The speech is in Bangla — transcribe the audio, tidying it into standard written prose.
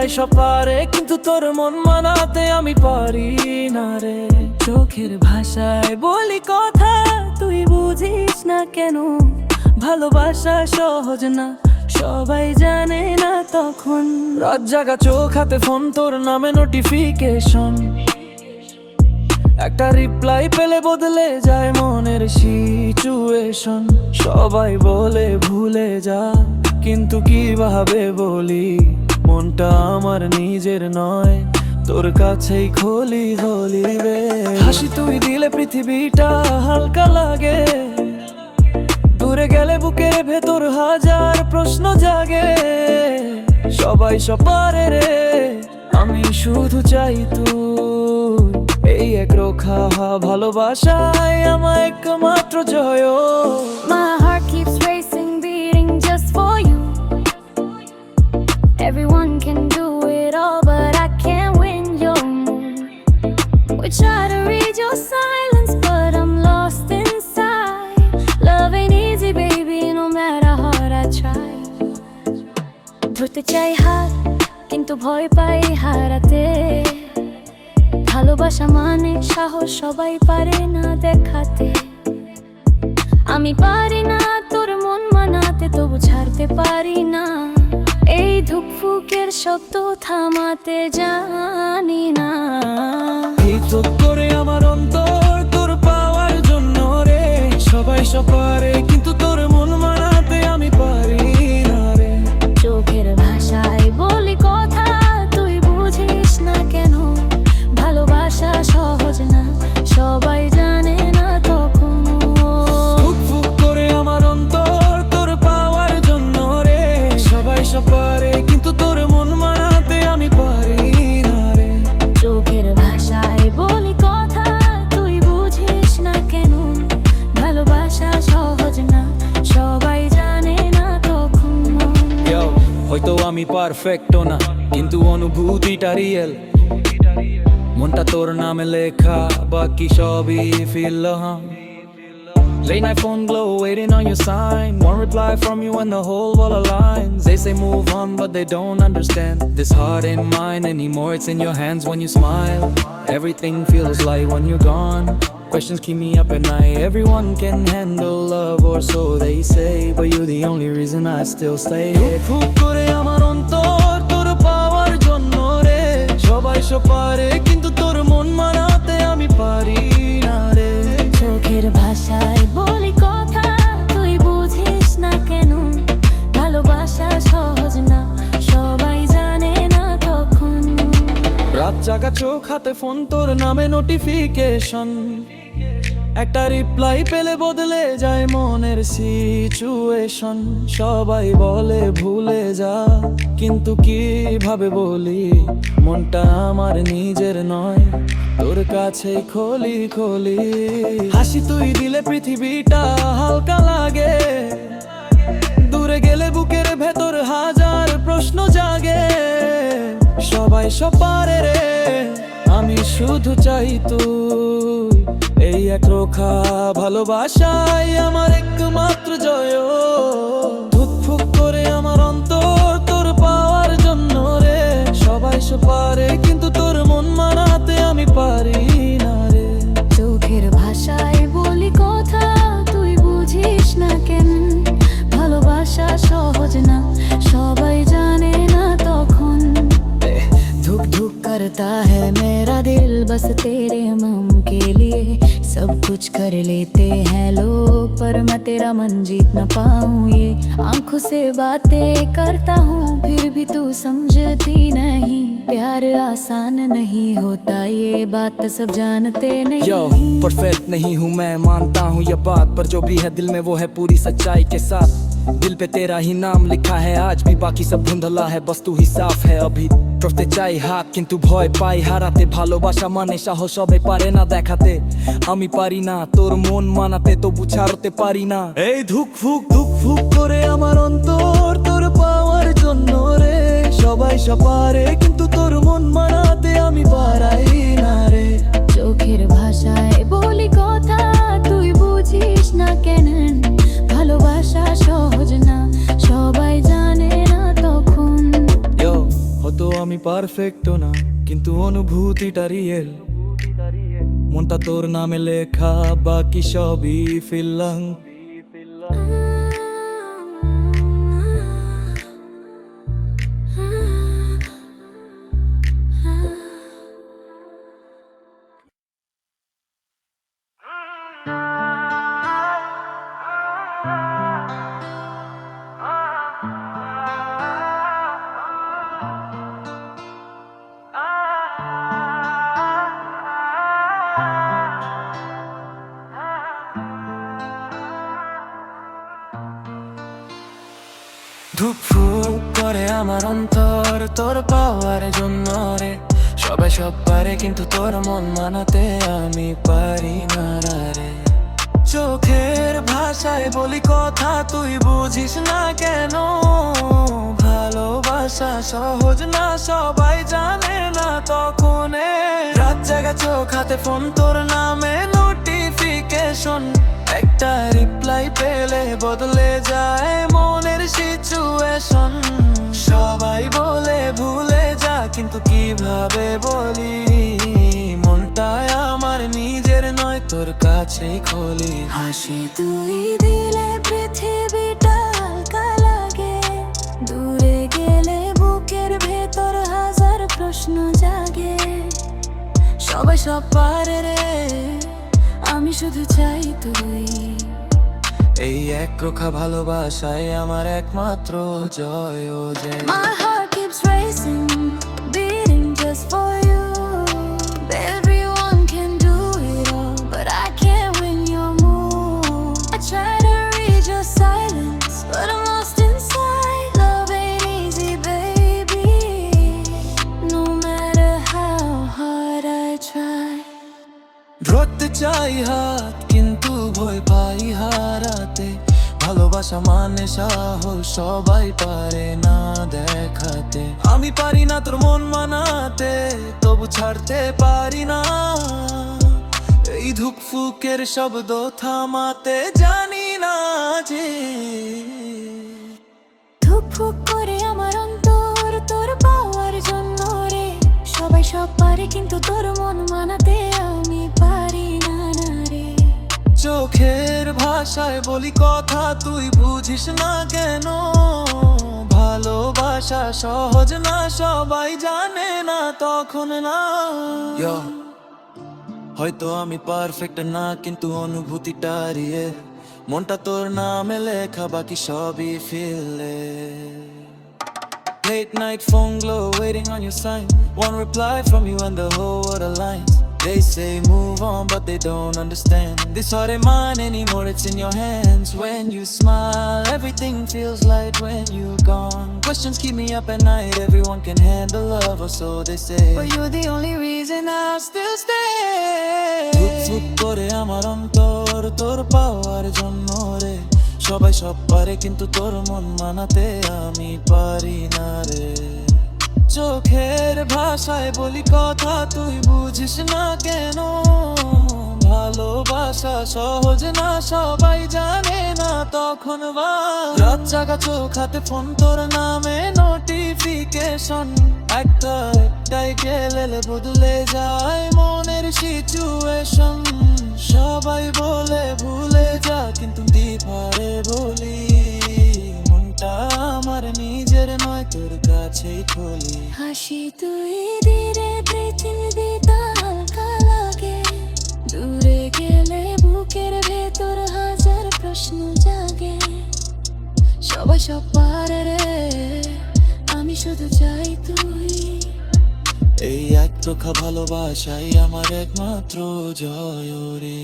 সবাই সব পারে কিন্তু তোর মন মানাতে আমি পারি না রে। চোখের ভাষায় বলি কথা তুই বুঝিস না কেন, ভালোবাসা সহজ না সবাই জানে না তখন। রাত জাগা চোখ হাতে ফোন, তোর নামে নোটিফিকেশন, একটা রিপ্লাই পেলে বদলে যায় মনের সিচুয়েশন। সবাই বলে ভুলে যা, কিন্তু কিভাবে বলি মনটা আমার নিজের নয়, তোর কাছেই খোলি হলি রে। হাসি তুই দিলে পৃথিবীটা হালকা লাগে, দূরে গেলে বুকের ভেতর হাজার প্রশ্ন জাগে। সবাই সব পারে রে, আমি শুধু চাই তুই, এই একরোখা ভালোবাসায় আমার একমাত্র জয়। My heart keeps racing, beating just for you. Everyone can do it all, but I can't win your mood. We try to read your silence, but I'm lost inside. Love ain't easy, baby, no matter how hard I try. ধরতে চাই হাত, কিন্তু ভয় পাই হারাতে। ভালোবাসা মানে সাহস, সবাই পারে না দেখাতে। আমি পারি না তোর মন মানাতে, তবু ছাড়তে পারি না। এই ধুকফুকের শব্দ থামাতে জানি না। এই তো করে আমার অন্তর তোর পাওয়ার জন্য রে। সবাই সব পারে কিন্তু তোর মন মানাতে আমি পারি না রে। চোখের ভাষায় বলি কথা তুই বুঝিস না কেন, ভালোবাসা সহজ না সবাই জানে না তখন। ফুক করে আমার অন্তর তোর পাওয়ার জন্য রে। সবাই সব পারে কিন্তু তোর মন মানাতে আমি পারি না রে। চোখের ভাষায় বলি কথা তুই বুঝিস না কেন, ভালোবাসা সহজ না সবাই জানে না তখন। হয়তো আমি পারফেক্ট না, কিন্তু অনুভূতিটা রিয়েল। মনটা তোর নামে লেখা, বাকি সবই feel. Late night phone glow, waiting on your sign. One reply from you and the whole wall aligns. They say move on, but they don't understand. This heart ain't mine anymore, it's in your hands when you smile. Everything feels light when you're gone. Questions keep me up at night. Everyone can handle love, or so they say, but you're the only reason I still stay. ফুক করে আমার অন্তর তোর পাওয়ার জন্য রে। সবাই সব পারে কিন্তু তোর মন মানাতে আমি পারি না রে। চোখের ভাষায় বলি কথা তুই বুঝিস না কেন, ভালোবাসা সহজ না সবাই জানে না তখন। রাত জাগা চোখ হাতে ফোন, তোর নামে নোটিফিকেশন, একটা রিপ্লাই পেলে বদলে যায় মনের সিচুয়েশন। সবাই বলে ভুলে যা, কিন্তু কিভাবে বলি মনটা আমার নিজের নয়, তোর কাছে খোলি খোলি। হাসি তুই দিলে পৃথিবীটা হালকা লাগে, দূরে গেলে বুকের ভেতর হাজার প্রশ্ন জাগে। সবাই সব পারে রে, আমি শুধু চাই তুই, এই একরোখা ভালোবাসায় আমার একমাত্র জয়। ধুকফুক করে আমার অন্তর তোর পাওয়ার জন্য রে। সবাই সব পারে কিন্তু তোর মন মানাতে আমি পারি না রে। চোখের ভাষায় বলি কথা তুই বুঝিস না কেন, ভালোবাসা সহজ না সবাই জানে না তখন। धुक धुक करता है मेरा दिल बस तेरे नाम के लिए, सब कुछ कर लेते हैं लोग पर मैं तेरा मन जीत न पाऊं। ये आंखों से बातें करता हूँ फिर भी तू समझती नहीं, प्यार आसान नहीं होता ये बात सब जानते नहीं। यो परफेक्ट नहीं हूँ मैं मानता हूँ ये बात, पर जो भी है दिल में वो है पूरी सच्चाई के साथ। दिल पे तेरा ही नाम लिखा है आज भी, बाकी सब धुंधला है बस तू ही साफ है अभी। টরতে চাই হাত কিন্তু ভয় পাই হারাতে, ভালোবাসা মানে সাহস সবাই পারে না দেখাতে। আমি পারি না তোর মন মানাতে, তবু ছাড়তে পারি না। এই ধুক ফুক করে আমার অন্তর তোর পাওয়ার জন্য রে। সবাই সব পারে কিন্তু তোর মন মানাতে আমি পারাই না রে। চোখের ভাষায় বলি কথা তুই বুঝিস না কেন, ভালোবাসা সহজ না সবাই জানে না তখন। हो तो আমি অনুভূতিটা রিয়েল, মনটা তোর নামে লেখা, বাকি সবই ফিল্লাম। ধুকফুক করে আমার অন্তর তোর পাওয়ার জন্য রে। সবাই সব পারে কিন্তু তোর মন মানাতে আমি পারি না রে। চোখের ভাষায় বলি কথা তুই বুঝিস না কেন? ভালোবাসা সহজ না সবাই জানে না তখন। রাত জাগা চোখ হাতে ফোন তোর নামে নোটিফিকেশন, একটা রিপ্লাই পেলে বদলে যায় মনের সিচুয়েশন। সবাই বলে ভুলে যা কিন্তু কিভাবে বলি, মনটায় আমার নিজের নয় তোর কাছেই খোলি। হাসি তুই দিলে পৃথিবীটা হালকা লাগে, দূরে গেলে বুকের ভেতর হাজার প্রশ্ন জাগে। সবাই সব পারে রে, আমি শুধু চাই তুই। এই এক রোখা ভালোবাসায় আমার একমাত্র জয় ও যে। My heart keeps racing, beating just for you. Everyone can do it all, but I can't win your mood. I try to read your silence, but I'm lost inside. Love ain't easy, baby, no matter how hard I try. ধরতে চাই হাত কিন্তু ভয় পাই হারাতে। ভালোবাসা মানে সাহস সবাই পারে না দেখাতে। আমি পারি না তোর মন মানাতে, তবু ছাড়তে পারি না। এই ধুকফুকের শব্দ থামাতে জানি না যে। ধুকফুক করে আমার অন্তর তোর পাওয়ার জন্য রে। সবাই সব পারে কিন্তু তোর মন মানাতে আমি পারি না রে। চোখের ভাষায় বলি কথা তুই বুঝিস না কেন? ভালোবাসা সহজ না সবাই জানে না তখন না। হয়তো আমি পারফেক্ট না কিন্তু অনুভূতিটা রিয়েল, মনটা তোর নামে লেখা, বাকি সবই ফিলে। Late night phone glow, waiting on your sign. One reply from you and the whole world aligns. They say move on, but they don't understand. This heart ain't mine anymore, it's in your hands. When you smile, everything feels light when you're gone. Questions keep me up at night, everyone can handle love, or so they say. But you're the only reason I still stay. Dhuk kore amar ontor, tor pawar jonno re. সবাই সব পারে কিন্তু তোর মন মানাতে আমি পারি না রে। চোখের ভাষায় বলি কথা তুই বুঝিস না কেন? ভালোবাসা সহজ না সবাই জানে না তখন। রাত জাগা চোখ হাতে ফোন তোর নামে নোটিফিকেশন, একটাই গেলে বদলে যায় মনের সিচুয়েশন। সবাই বলে ভুলে যা কিন্তু পারে বলি, মনটা আমার নিজের নয় তোর কাছেই খোলি। হাসি তুই দিলে পৃথিবীটা হালকা লাগে, দূরে গেলে বুকের ভেতর হাজার প্রশ্ন জাগে। সবাই সব পারে রে, আমি শুধু চাই তুই। এই এক রোখা ভালোবাসাই আমার একমাত্র জয় রে।